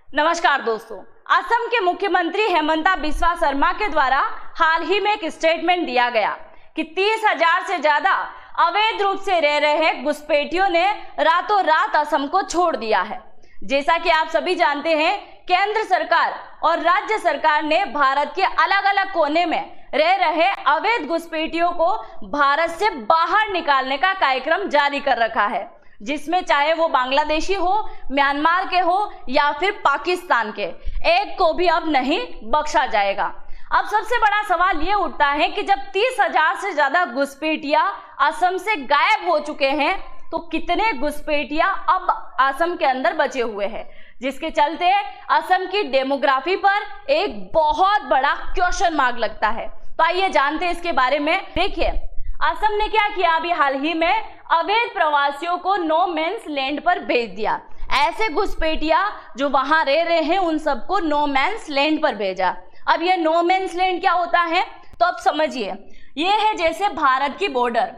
नमस्कार दोस्तों, असम के मुख्यमंत्री हेमंता बिस्वा शर्मा के द्वारा हाल ही में एक स्टेटमेंट दिया गया कि 30,000 से ज्यादा अवैध रूप से रह रहे घुसपैठियों ने रातों रात असम को छोड़ दिया है। जैसा कि आप सभी जानते हैं, केंद्र सरकार और राज्य सरकार ने भारत के अलग अलग कोने में रह रहे अवैध घुसपैठियों को भारत से बाहर निकालने का कार्यक्रम जारी कर रखा है, जिसमें चाहे वो बांग्लादेशी हो, म्यांमार के हो या फिर पाकिस्तान के, एक को भी अब नहीं बख्शा जाएगा। अब सबसे बड़ा सवाल ये उठता है कि जब 30,000 से ज्यादा घुसपैठिया असम से गायब हो चुके हैं, तो कितने घुसपैठिया अब असम के अंदर बचे हुए हैं, जिसके चलते असम की डेमोग्राफी पर एक बहुत बड़ा क्वेश्चन मार्क लगता है। तो आइए जानते हैं इसके बारे में। देखिए, असम ने क्या किया, अभी हाल ही में अवैध प्रवासियों को नो मैंस लैंड पर भेज दिया। ऐसे घुसपैठिया जो वहां रह रहे हैं उन सबको नो मैंस लैंड पर भेजा। अब ये नो मैंस लैंड क्या होता है, तो अब समझिए, ये है जैसे भारत की बॉर्डर,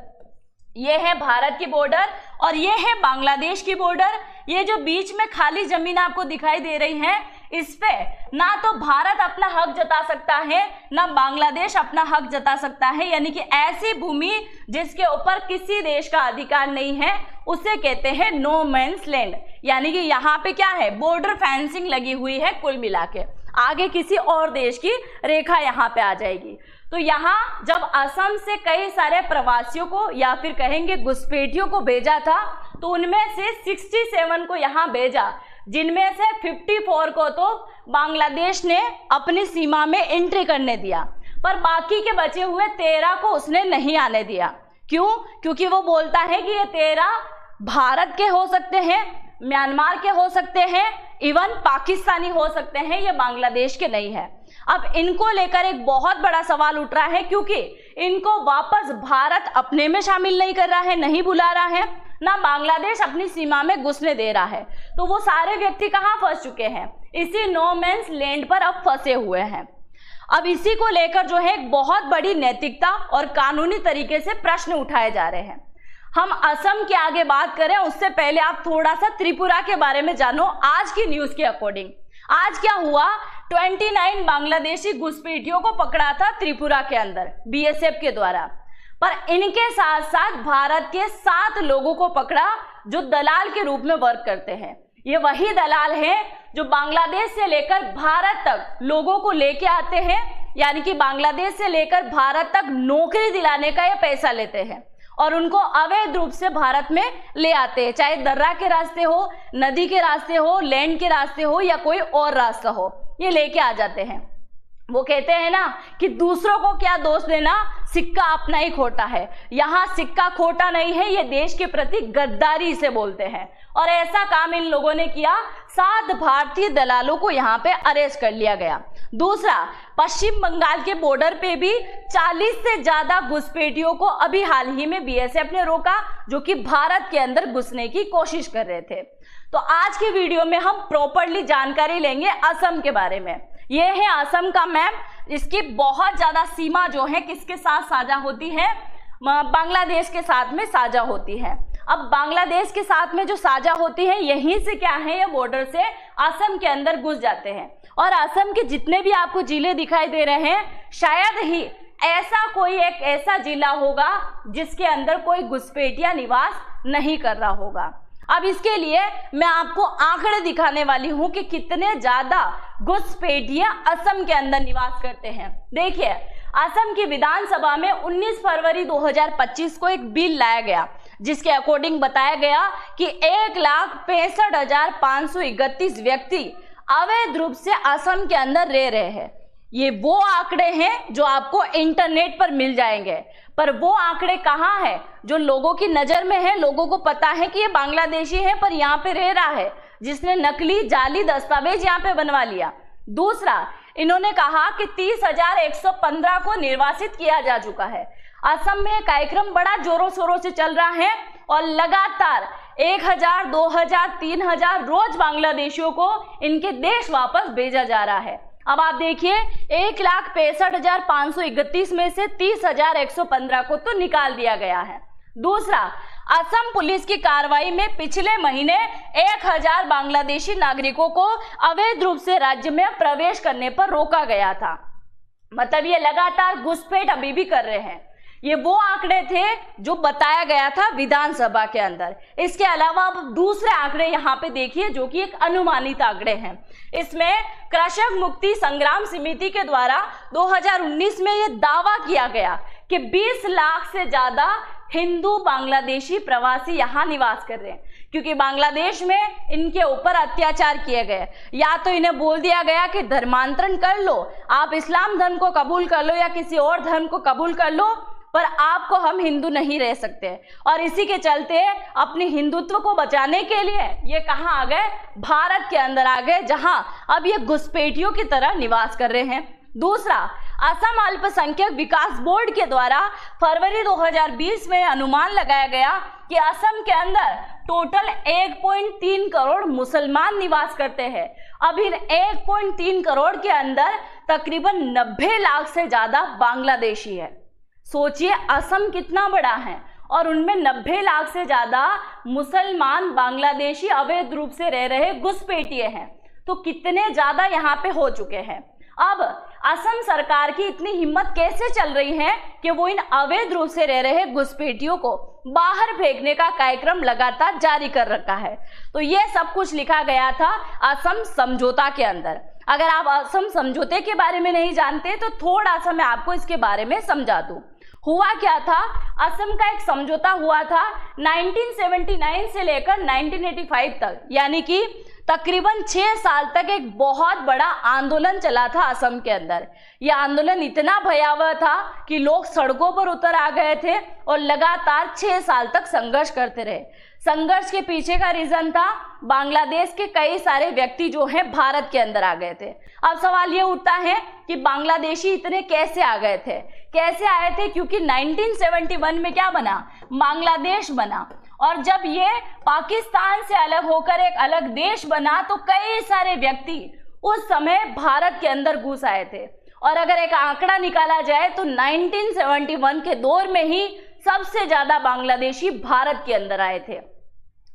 ये है भारत की बॉर्डर और ये है बांग्लादेश की बॉर्डर। ये जो बीच में खाली जमीन आपको दिखाई दे रही है, इस पे ना तो भारत अपना हक जता सकता है, ना बांग्लादेश अपना हक जता सकता है। यानी कि ऐसी भूमि जिसके ऊपर किसी देश का अधिकार नहीं है, उसे कहते हैं नो मैंस लैंड। यानी कि यहाँ पे क्या है, बॉर्डर फेंसिंग लगी हुई है, कुल मिला के आगे किसी और देश की रेखा यहाँ पे आ जाएगी। तो यहाँ जब असम से कई सारे प्रवासियों को या फिर कहेंगे घुसपैठियों को भेजा था, तो उनमें से 67 को यहाँ भेजा, जिनमें से 54 को तो बांग्लादेश ने अपनी सीमा में एंट्री करने दिया, पर बाकी के बचे हुए 13 को उसने नहीं आने दिया। क्यों? क्योंकि वो बोलता है कि ये 13 भारत के हो सकते हैं, म्यांमार के हो सकते हैं, इवन पाकिस्तानी हो सकते हैं, ये बांग्लादेश के नहीं है। अब इनको लेकर एक बहुत बड़ा सवाल उठ रहा है, क्योंकि इनको वापस भारत अपने में शामिल नहीं कर रहा है, नहीं बुला रहा है, ना बांग्लादेश अपनी सीमा में घुसने दे रहा है। तो वो सारे व्यक्ति कहाँ फंस चुके हैं, इसी नो मैंस लैंड पर अब फंसे हुए हैं। अब इसी को लेकर जो है एक बहुत बड़ी नैतिकता और कानूनी तरीके से प्रश्न उठाए जा रहे हैं। हम असम के आगे बात करें उससे पहले आप थोड़ा सा त्रिपुरा के बारे में जानो। आज की न्यूज के अकॉर्डिंग आज क्या हुआ, 29 बांग्लादेशी घुसपैठियों को पकड़ा था त्रिपुरा के अंदर बीएसएफ के द्वारा, पर इनके साथ साथ भारत के 7 लोगों को पकड़ा जो दलाल के रूप में वर्क करते हैं। ये वही दलाल हैं जो बांग्लादेश से लेकर भारत तक लोगों को लेके आते हैं, यानी कि बांग्लादेश से लेकर भारत तक नौकरी दिलाने का ये पैसा लेते हैं और उनको अवैध रूप से भारत में ले आते हैं, चाहे दर्रा के रास्ते हो, नदी के रास्ते हो, लैंड के रास्ते हो या कोई और रास्ता हो, ये लेके आ जाते हैं। वो कहते हैं ना कि दूसरों को क्या दोष देना, सिक्का अपना ही खोटा है। यहाँ सिक्का खोटा नहीं है, ये देश के प्रति गद्दारी से बोलते हैं और ऐसा काम इन लोगों ने किया। 7 भारतीय दलालों को यहाँ पे अरेस्ट कर लिया गया। दूसरा, पश्चिम बंगाल के बॉर्डर पे भी 40 से ज्यादा घुसपैठियों को अभी हाल ही में बीएसएफ ने रोका, जो कि भारत के अंदर घुसने की कोशिश कर रहे थे। तो आज की वीडियो में हम प्रॉपरली जानकारी लेंगे असम के बारे में। ये है असम का मैप, इसकी बहुत ज्यादा सीमा जो है किसके साथ साझा होती है, बांग्लादेश के साथ में साझा होती है। अब बांग्लादेश के साथ में जो साझा होती है, यहीं से क्या है, ये बॉर्डर से असम के अंदर घुस जाते हैं और असम के जितने भी आपको जिले दिखाई दे रहे हैं, शायद ही ऐसा कोई एक ऐसा जिला होगा जिसके अंदर कोई घुसपैठिया निवास नहीं कर रहा होगा। अब इसके लिए मैं आपको आंकड़े दिखाने वाली हूं कि कितने ज्यादा घुसपैठिया असम के अंदर निवास करते हैं। देखिए, असम की विधानसभा में 19 फरवरी 2025 को एक बिल लाया गया, जिसके अकॉर्डिंग बताया गया कि 1,65,531 व्यक्ति अवैध रूप से असम के अंदर रह रहे हैं। ये वो आंकड़े हैं जो आपको इंटरनेट पर मिल जाएंगे, पर वो आंकड़े कहाँ हैं जो लोगों की नजर में है, लोगों को पता है कि ये बांग्लादेशी है पर यहाँ पे रह रहा है, जिसने नकली जाली दस्तावेज यहाँ पे बनवा लिया। दूसरा, इन्होंने कहा कि 30,115 को निर्वासित किया जा चुका है। असम में कार्यक्रम बड़ा जोरों शोरों से चल रहा है और लगातार 1,000, 2,000, 3,000 रोज बांग्लादेशियों को इनके देश वापस भेजा जा रहा है। अब आप देखिए, 1,65,531 में से 30,115 को तो निकाल दिया गया है। दूसरा, असम पुलिस की कार्रवाई में पिछले महीने 1000 बांग्लादेशी नागरिकों को अवैध रूप से राज्य में प्रवेश करने पर रोका गया था। मतलब ये लगातार घुसपैठ अभी भी कर रहे हैं। ये वो आंकड़े थे जो बताया गया था विधानसभा के अंदर। इसके अलावा अब दूसरे आंकड़े यहाँ पे देखिए जो कि एक अनुमानित आंकड़े हैं। इसमें कृषक मुक्ति संग्राम समिति के द्वारा 2019 में ये दावा किया गया कि 20 लाख से ज्यादा हिंदू बांग्लादेशी प्रवासी यहाँ निवास कर रहे हैं, क्योंकि बांग्लादेश में इनके ऊपर अत्याचार किए गए। या तो इन्हें बोल दिया गया कि धर्मांतरण कर लो, आप इस्लाम धर्म को कबूल कर लो या किसी और धर्म को कबूल कर लो, पर आपको हम हिंदू नहीं रह सकते। और इसी के चलते अपनी हिंदुत्व को बचाने के लिए ये कहाँ आ गए, भारत के अंदर आ गए, जहां अब ये घुसपैठियों की तरह निवास कर रहे हैं। दूसरा, असम अल्पसंख्यक विकास बोर्ड के द्वारा फरवरी 2020 में अनुमान लगाया गया कि असम के अंदर टोटल 1.3 करोड़ मुसलमान निवास करते हैं। अब इन 1.3 करोड़ के अंदर तकरीबन 90 लाख से ज्यादा बांग्लादेशी है। सोचिए असम कितना बड़ा है और उनमें 90 लाख से ज्यादा मुसलमान बांग्लादेशी अवैध रूप से रह रहे घुसपैठिए हैं। तो कितने ज्यादा यहाँ पे हो चुके हैं। अब असम सरकार की इतनी हिम्मत कैसे चल रही है कि वो इन अवैध रूप से रह रहे घुसपैठियों को बाहर फेंकने का कार्यक्रम लगातार जारी कर रखा है। तो ये सब कुछ लिखा गया था असम समझौता के अंदर। अगर आप असम समझौते के बारे में नहीं जानते तो थोड़ा सा मैं आपको इसके बारे में समझा दूं। हुआ क्या था, असम का एक समझौता हुआ था 1979 से लेकर 1985 तक, यानी कि तकरीबन 6 साल तक एक बहुत बड़ा आंदोलन चला था असम के अंदर। यह आंदोलन इतना भयावह था कि लोग सड़कों पर उतर आ गए थे और लगातार 6 साल तक संघर्ष करते रहे। संघर्ष के पीछे का रीजन था बांग्लादेश के कई सारे व्यक्ति जो हैं भारत के अंदर आ गए थे। अब सवाल ये उठता है कि बांग्लादेशी इतने कैसे आ गए थे, कैसे आए थे, क्योंकि 1971 में क्या बना, बांग्लादेश बना। और जब ये पाकिस्तान से अलग होकर एक अलग देश बना तो कई सारे व्यक्ति उस समय भारत के अंदर घुस आए थे। और अगर एक आंकड़ा निकाला जाए तो 1971 के दौर में ही सबसे ज्यादा बांग्लादेशी भारत के अंदर आए थे।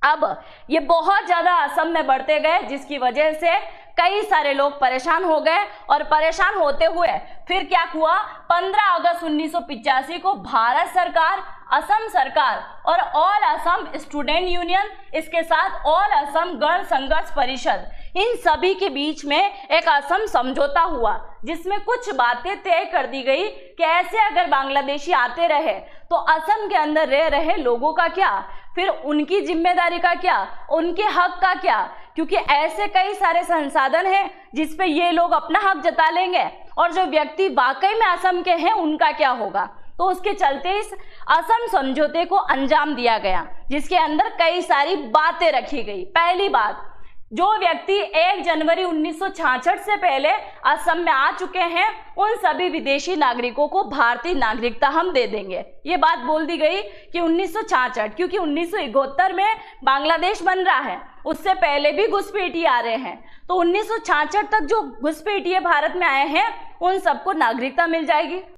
अब ये बहुत ज्यादा असम में बढ़ते गए, जिसकी वजह से कई सारे लोग परेशान हो गए। और परेशान होते हुए फिर क्या हुआ, 15 अगस्त 1985 को भारत सरकार, असम सरकार और ऑल असम स्टूडेंट यूनियन, इसके साथ ऑल असम गण संघर्ष परिषद, इन सभी के बीच में एक असम समझौता हुआ, जिसमें कुछ बातें तय कर दी गई कि ऐसे अगर बांग्लादेशी आते रहे तो असम के अंदर रह रहे लोगों का क्या, फिर उनकी जिम्मेदारी का क्या, उनके हक का क्या, क्योंकि ऐसे कई सारे संसाधन हैं जिस पे ये लोग अपना हक जता लेंगे और जो व्यक्ति वाकई में असम के हैं उनका क्या होगा। तो उसके चलते इस असम समझौते को अंजाम दिया गया, जिसके अंदर कई सारी बातें रखी गई। पहली बात, जो व्यक्ति 1 जनवरी 1966 से पहले असम में आ चुके हैं उन सभी विदेशी नागरिकों को भारतीय नागरिकता हम दे देंगे। ये बात बोल दी गई कि 1966, क्योंकि 1971 में बांग्लादेश बन रहा है, उससे पहले भी घुसपैठिए आ रहे हैं। तो 1966 तक जो घुसपैठिए भारत में आए हैं उन सबको नागरिकता मिल जाएगी।